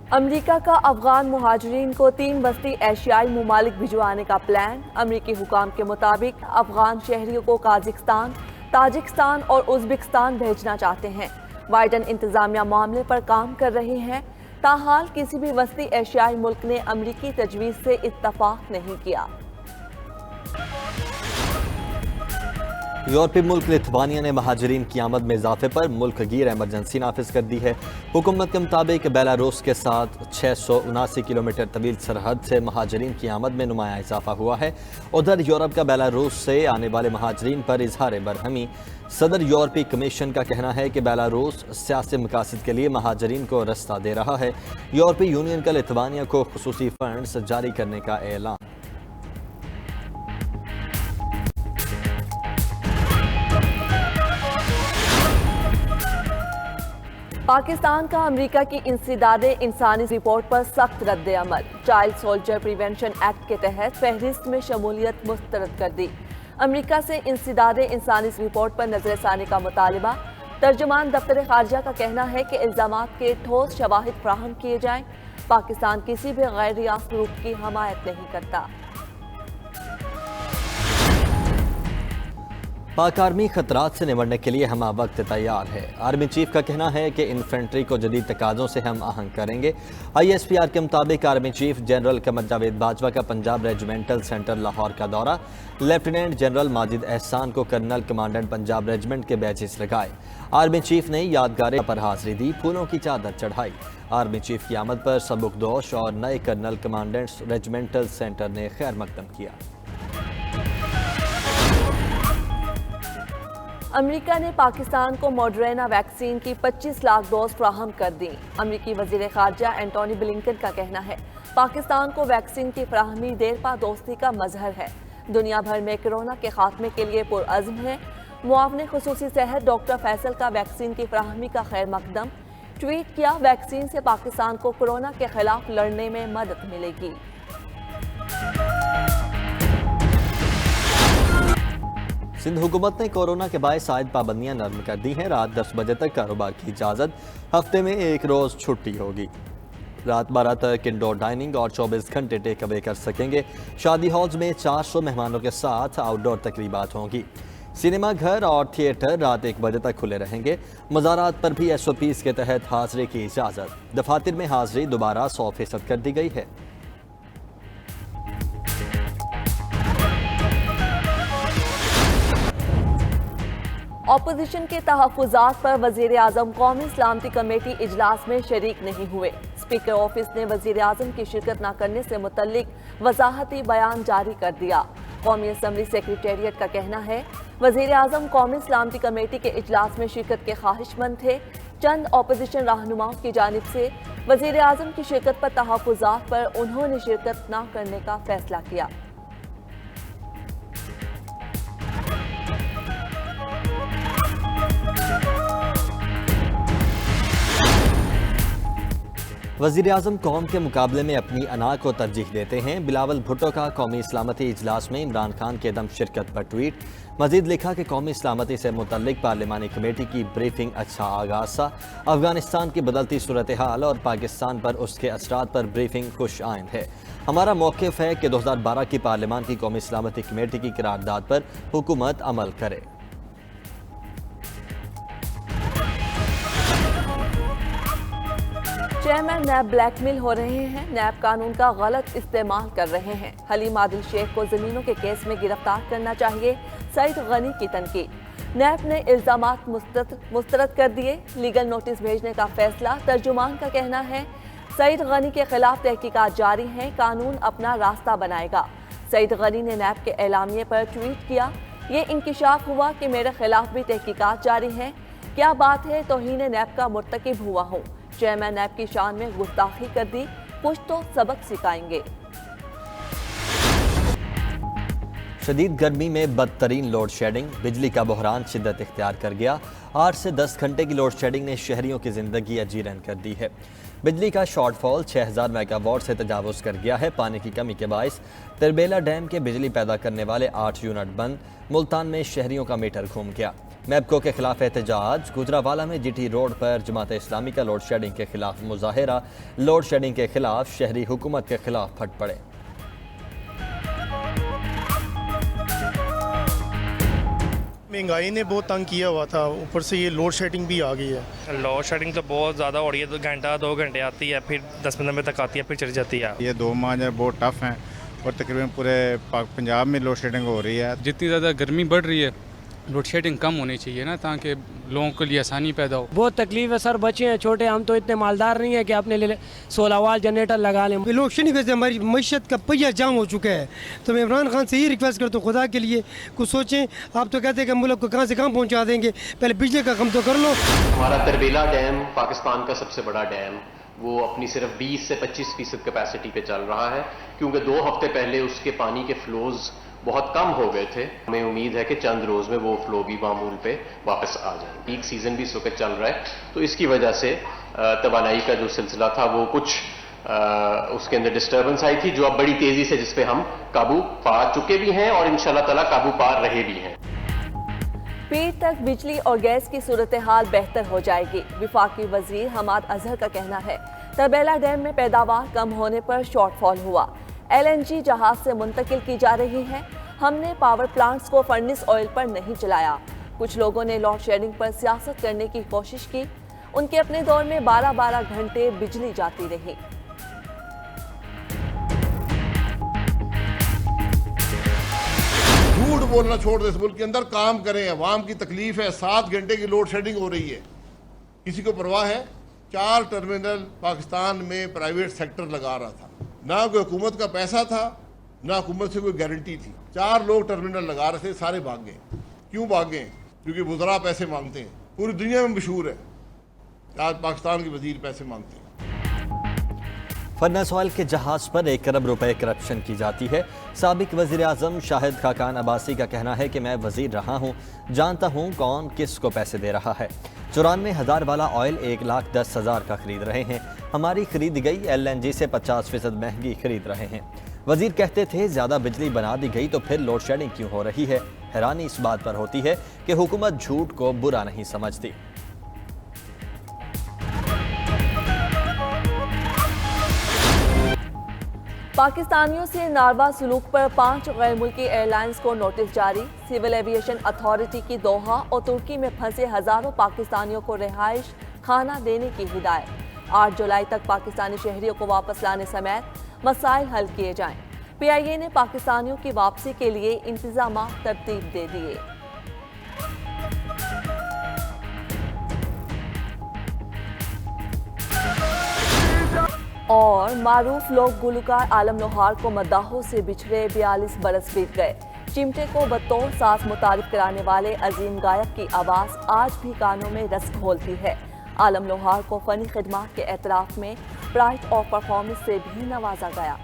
America का अफगान मुहाजिरीन को 3 वस्ती एशियाई ममालिक भिजवाने का प्लान। अमेरिकी हुकाम के मुताबिक अफगान शहरियों को काजिकिस्तान, ताजिकिस्तान और उज़्बेकिस्तान भेजना चाहते हैं। बाइडन इंतजामिया मामले पर काम कर रहे हैं। ताहाल किसी भी वस्ती एशियाई मुल्क ने अमेरिकी तजवीज़ से इत्तफाक नहीं किया। यूरोपीय मुल्क लिथुआनिया ने महाजरीन की आमद में इजाफे पर मुल्क गिर एमरजेंसी नाफिज कर दी है। हुकूमत के मुताबिक बेलारूस के साथ 679 किलोमीटर तवील सरहद से महाजरीन की आमद में नुमाया इजाफा हुआ है। उधर यूरोप का बेलारूस से आने वाले महाजरीन पर इजहार बरहमी। सदर यूरोपीय कमीशन का कहना है कि बेलारूस सियासी मकासद के लिए महाजरीन को रास्ता दे रहा है। यूरोपीय यूनियन का लिथुआनिया को खुसूसी फंड्स जारी करने का ऐलान। पाकिस्तान का अमेरिका की इंसदादे इंसानी रिपोर्ट पर सख्त रद्द अमल। चाइल्ड सोल्जर प्रिवेंशन एक्ट के तहत फहरिस्त में शमूलियत मुस्तरद कर दी। अमेरिका से इंसदादे इंसानी रिपोर्ट पर नजरसानी का मुतालबा। तर्जुमान दफ्तर खारजा का कहना है कि इल्जामात के ठोस शवाहिद फ्राहम किए जाएं। पाकिस्तान किसी भी गैर रियासती ग्रुप की हमायत नहीं करता। पाक आर्मी खतरात से निपटने के लिए हम वक्त तैयार है। आर्मी चीफ का कहना है कि इन्फेंट्री को जदीद तकाज़ों से हम आहंग करेंगे। ISPR के मुताबिक army chief general Qamar Javed Bajwa का पंजाब रेजिमेंटल सेंटर लाहौर का दौरा। लेफ्टिनेंट जनरल माजिद एहसान को कर्नल कमांडेंट पंजाब रेजिमेंट के बैचेस लगाए। आर्मी चीफ ने यादगार पर हाजिरी दी, फूलों की चादर चढ़ाई। आर्मी चीफ की आमद पर सबुकदोश और नए कर्नल कमांडेंट्स रेजिमेंटल सेंटर ने खैर मकदम किया। अमेरिका ने पाकिस्तान को मॉडर्ना वैक्सीन की 25 लाख डोज फ्राहम कर दी। अमेरिकी वजीर खारजा एंटोनी ब्लिंकन का कहना है पाकिस्तान को वैक्सीन की फ्राहमी देरपा दोस्ती का मजहर है। दुनिया भर में कोरोना के खात्मे के लिए पुरअज़्म है। मुआवने खुसूसी सेहत डॉक्टर फैसल का वैक्सीन की फ्राहमी का खैर मकदम। ट्वीट किया, वैक्सीन से पाकिस्तान को कोरोना के खिलाफ लड़ने में मदद मिलेगी। सिंध हुकूमत ने कोरोना के बायस आयद पाबंदियां नरम कर दी हैं। रात 10 बजे तक कारोबार की इजाज़त। हफ्ते में एक रोज़ छुट्टी होगी। रात 12 तक इंडोर डाइनिंग और 24 घंटे टेक अवे कर सकेंगे। शादी हॉल्स में 400 मेहमानों के साथ आउटडोर तकरीबात होंगी। सिनेमा घर और थिएटर रात 1 बजे तक खुले रहेंगे। मज़ारात पर भी SOPs के तहत हाज़िरी की इजाज़त। दफातर में हाज़िरी दोबारा 100% कर दी गई है। ऑपोजिशन के तहफ़्फ़ुज़ात पर वज़ीर आज़म कौमी सलामती कमेटी इजलास में शरीक नहीं हुए। स्पीकर ऑफिस ने वज़ीर आज़म की शिरकत न करने से मुतल्लिक वज़ाहती बयान जारी कर दिया। कौमी असम्बली सेक्रेटेरिएट का कहना है वज़ीर आज़म कौमी सलामती कमेटी के इजलास में शिरकत के ख्वाहिशमंद थे। चंद ऑपोजिशन रहनुमाओं की जानिब से वज़ीर आज़म की शिरकत पर तहफ़्फ़ुज़ात पर उन्होंने शिरकत न करने का फैसला किया। वज़ीर आज़म कौम के मुकाबले में अपनी अना को तरजीह देते हैं। बिलावल भुट्टो का कौमी सलामती इजलास में इमरान खान के दम शिरकत पर ट्वीट। मजीद लिखा कि कौमी सलामती से मुतल्लिक पार्लिमानी कमेटी की ब्रीफिंग अच्छा आगाज़ था। अफगानिस्तान की बदलती सूरत हाल और पाकिस्तान पर उसके असरात पर ब्रीफिंग खुश आइंद है। हमारा मौक़िफ़ है कि 2012 की पार्लिमान की कौमी सलामती कमेटी की करारदाद पर हुकूमत अमल करे। चेयरमैन नैब ब्लैकमेल हो रहे हैं। नैब कानून का गलत इस्तेमाल कर रहे हैं। हलीम आदिल शेख को जमीनों के केस में गिरफ्तार करना चाहिए। सईद गनी की तनकीद। नैब ने इल्जामात मुस्तरद कर दिए। लीगल नोटिस भेजने का फैसला। तर्जुमान का कहना है सईद गनी के खिलाफ तहकीकात जारी हैं। कानून अपना रास्ता बनाएगा। सईद गनी ने नैब के एलामिये पर ट्वीट किया, ये इंकिशाफ हुआ कि मेरे खिलाफ भी तहकीकात जारी हैं। क्या बात है, तौहीन नैब का मुर्तकिब हुआ हूँ। चेयरमैन नैब की शान में गुस्ताखी कर दी। कुछ तो सबक सिखाएंगे। शदीद गर्मी में बदतरीन लोड शेडिंग। बिजली का बहरान शिद्दत इख्तियार कर गया। 8 से 10 घंटे की लोड शेडिंग ने शहरियों की जिंदगी अजीरन कर दी है। बिजली का शॉर्टफॉल 6000 मेगावाट से तजावुज कर गया है। पानी की कमी के बायस तिरबेला डैम के बिजली पैदा करने वाले 8 यूनिट बंद। मुल्तान में शहरियों का मीटर घूम गया। मैपको के खिलाफ एहतजाज। गुजरावाला में जीटी रोड पर जमात इस्लामी का लोड शेडिंग के खिलाफ मुजाहिरा। लोड शेडिंग के खिलाफ शहरी हुकूमत के खिलाफ फट पड़े। महंगाई ने बहुत तंग किया हुआ था, ऊपर से ये लोड शेडिंग भी आ गई है। लोड शेडिंग तो बहुत ज़्यादा हो रही है, 2 घंटे आती है, फिर 10-15 मिनट तक आती है, फिर चली जाती है। ये 2 माह जो बहुत टफ हैं और तकरीबन पूरे पंजाब में लोड शेडिंग हो रही है। जितनी ज़्यादा गर्मी बढ़ रही है, लोड शेडिंग कम होनी चाहिए ना, ताकि लोगों के लिए आसानी पैदा हो। बहुत तकलीफ है सर, बच्चे हैं छोटे, हम तो इतने मालदार नहीं है कि अपने लिए 16 वाट जनरेटर लगा लें। लोड शेडिंग से हमारी मैशत का पहिया जाम हो चुका है, तो मैं इमरान खान से यही रिक्वेस्ट करता हूँ, खुदा के लिए कुछ सोचें। आप तो कहते हैं कि मुल्क को कहाँ से कहाँ पहुँचा देंगे, पहले बिजली का कम तो कर लो। हमारा तरबेला डैम पाकिस्तान का सबसे बड़ा डैम, वो अपनी सिर्फ 20 से 25% कैपेसिटी पे चल रहा है, क्योंकि 2 हफ्ते पहले उसके पानी के फ्लोज बहुत कम हो गए थे। हमें उम्मीद है कि चंद रोज में वो फ्लो भी मामूल पे वापस आ जाए। पीक सीजन भी इस वक्त चल रहा है, तो इसकी वजह से तवानाई का जो सिलसिला था वो कुछ उसके अंदर डिस्टर्बेंस आई थी, जो अब बड़ी तेजी से जिस पे हम काबू पा चुके भी हैं और इंशाल्लाह ताला काबू पा रहे भी हैं। पीर तक बिजली और गैस की सूरत हाल बेहतर हो जाएगी। विफाकी वजीर हमाद अजहर का कहना है, तरबेला डैम में पैदावार कम होने पर शॉर्टफॉल हुआ। LNG जहाज से मुंतकिल की जा रही है। हमने पावर प्लांट्स को फर्नेस ऑयल पर नहीं चलाया। कुछ लोगों ने लोड शेडिंग पर सियासत करने की कोशिश की। उनके अपने दौर में 12-12 घंटे बिजली जाती रही। झूठ बोलना छोड़ दे, इस मुल्क के अंदर काम करें। अवाम की तकलीफ है, 7 घंटे की लोड शेडिंग हो रही है, किसी को परवाह है? 4 टर्मिनल पाकिस्तान में प्राइवेट सेक्टर लगा रहा था, ना कोई हुकूमत का पैसा था, ना हुकूमत से कोई गारंटी थी। 4 लोग टर्मिनल लगा रहे थे, सारे भाग गए। क्यों भाग गए? क्योंकि वज़रा पैसे मांगते हैं। पूरी दुनिया में मशहूर है, आज पाकिस्तान के वजीर पैसे मांगते हैं। फर्नेस ऑयल के जहाज पर 1 अरब रुपए करप्शन की जाती है। साबिक वजीर आजम शाहिद खाकान अब्बासी का कहना है कि मैं वजीर रहा हूँ, जानता हूँ कौन किस को पैसे दे रहा है। 94,000 वाला ऑयल 1,10,000 का खरीद रहे हैं। हमारी खरीद गई LNG से 50% महंगी खरीद रहे हैं। वजीर कहते थे ज्यादा बिजली बना दी गई तो फिर लोड शेडिंग क्यों हो रही है। हैरानी इस बात पर होती है कि हुकूमत झूठ को बुरा नहीं समझती। पाकिस्तानियों से नारवा सलूक पर 5 गैर मुल्की एयरलाइंस को नोटिस जारी। सिविल एविएशन अथॉरिटी की दोहा और तुर्की में फंसे हजारों पाकिस्तानियों को रिहाइश खाना देने की हिदायत। 8 जुलाई तक पाकिस्तानी शहरियों को वापस लाने समेत मसाइल हल किए जाएं। PIA ने पाकिस्तानियों की वापसी के लिए इंतजाम तरतीब दे दिए। और मारूफ लोक गुलकार आलम लोहार को मद्दाहों से बिछड़े 42 बरस बीत गए। चिमटे को बतौर सास मुतारिफ कराने वाले अजीम गायक की आवाज़ आज भी कानों में रस घोलती है। आलम लोहार को फनी खिदमात के एतराफ़ में प्राइड ऑफ परफॉर्मेंस से भी नवाजा गया।